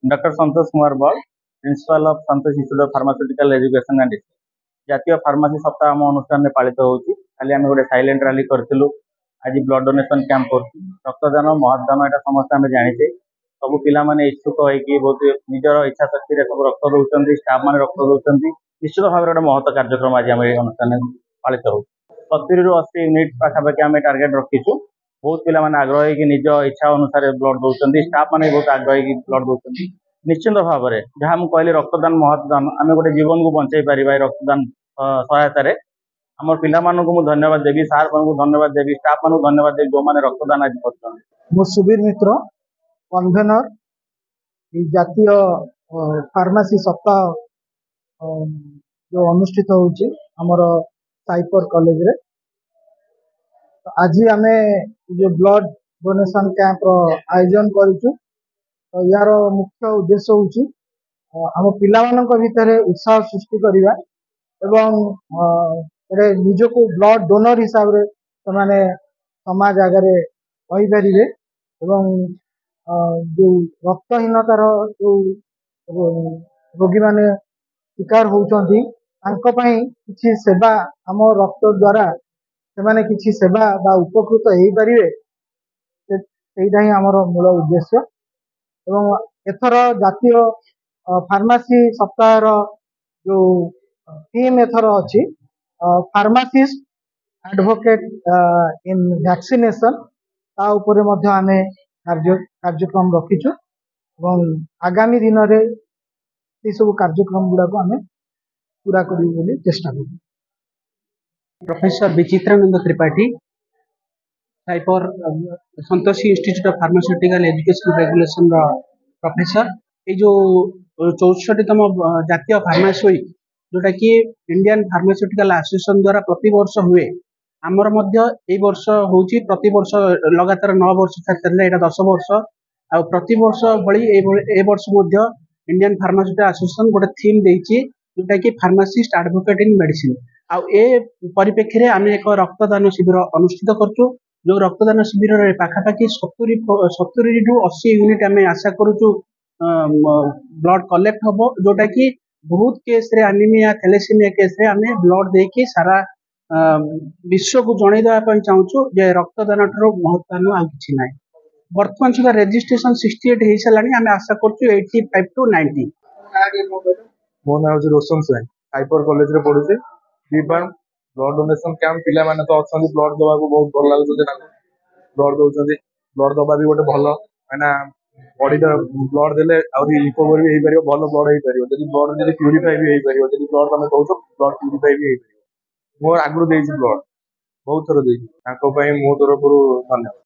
Doctor Santosh Kumar बल, principle of Santosh institute of pharmaceutical education and research. जातीय pharmacy सप्ताह आम अनुष्ठान में पालित होती। खाली आम गोटे साइलेंट रैली करूँ। आज ब्लड डोनेशन कैंप कर रक्तदान महदान यहाँ समस्त आम जाचे। सब पाने इच्छुक होगी बहुत निजर इच्छा शक्ति सब रक्त दौरान स्टाफ मैंने रक्त दौरान निश्चित भाव गोटे महत्व कार्यक्रम आज आम अनुष्ठान पालित हो 70 ରୁ 80 यूनिट पाखापाखि आम टार्गेट रखीचु। बहुत पिला माने आग्रह कि निज इच्छा अनुसार ब्लड दौरान स्टाफ मैंने बहुत आग्रह कि ब्लड दौरान निश्चित भाव में जहाँ मुझे कहली रक्तदान महत्वदान आम गोटे जीवन को बचाई पार रक्तदान सहायतार आम पिला धन्यवाद देवी सार मान धन्यवाद देवी स्टाफ मान धन्यवाद देवी जो मैंने रक्तदान आज कर सुबीर मित्र कन्वेनर जातीय फार्मासी सप्ताह जो अनुष्ठित होची हमर साइपर कॉलेज रे आज आम जो ब्लड डोनेशन कैंप आयोजन करूँ। तो यार मुख्य उद्देश्य होची आम पिला भितर उत्साह सृष्टि करवा एवं निज को ब्लड डोनर हिसाब रे से समाज आगे कहीपर एवं जो रक्तहीनतार जो रोगी माने शिकार होती किसी सेवा आम रक्त द्वारा से किसी सेवा बा उपकृत हो पारे सेटा ही आमर मूल उद्देश्य। एवं एथर जातीय फार्मासी सप्ताह जो थीम एथर अच्छी फार्मासिस्ट एडवोकेट इन वैक्सीनेशन ता उपरे मध्य आमे कार्यक्रम रखीचु और आगामी दिन में ये सब कार्यक्रम गुड़ा को आमे पूरा करी चेष्टा करूँ। प्रोफेसर विचित्रानंद त्रिपाठी साइपर संतोषी institute of pharmaceutical education regulation professor ये जो 64तम जातीय फार्मासी वीक जोटा कि इंडियन फार्मास्यूटिकल एसोसिएशन द्वारा प्रति वर्ष हुए आमर मध्य ए वर्ष होची प्रति वर्ष लगातार 9 वर्ष छात्र एटा 10 वर्ष आ प्रति वर्ष भली ए वर्ष मध्य इंडियन फार्मास्यूटिकल एसोसिएशन गोटे थीम देछि जोटा कि फार्मासिस्ट एडवोकेट इन मेडिसिन आ ए परिप्रेक्षी में आम एक रक्तदान शिविर अनुष्ठित करछु। जो रक्तदान शिविर में पाखापाखि 70 ରୁ 80 यूनिट आम आशा करूँ ब्लड कलेक्ट हम जोटा कि बहुत केस रे एनीमिया थैलेसीमिया केस रे आम ब्लड देकी सारा विश्व को जन देवाई चाहूँ जे रक्तदान ठार महत्वान आ कि ना। बर्तमान सुधा रेजिस्ट्रेशन 68 हो सारा आम आशा करूँ 85 to 90। मो ना हूँ रोशन स्वयं साइपर कॉलेज रे पढ़ुचे ब्लड डोनेशन कैंप पिला माने तो अच्छा ब्लड दवा को बहुत भल लगे ब्लड दौरान ब्लड दवा भी गोटे भल मैंने बॉडी ब्लड देले रिकवर भी हो पार भल ब्लड हो पार ब्लड प्यूरीफाई भी हो पार ब्लड तुम कौच ब्लड प्यूरीफाई भी हो पार मोर आगुरी ब्लड बहुत थर मो तरफ धन्यवाद।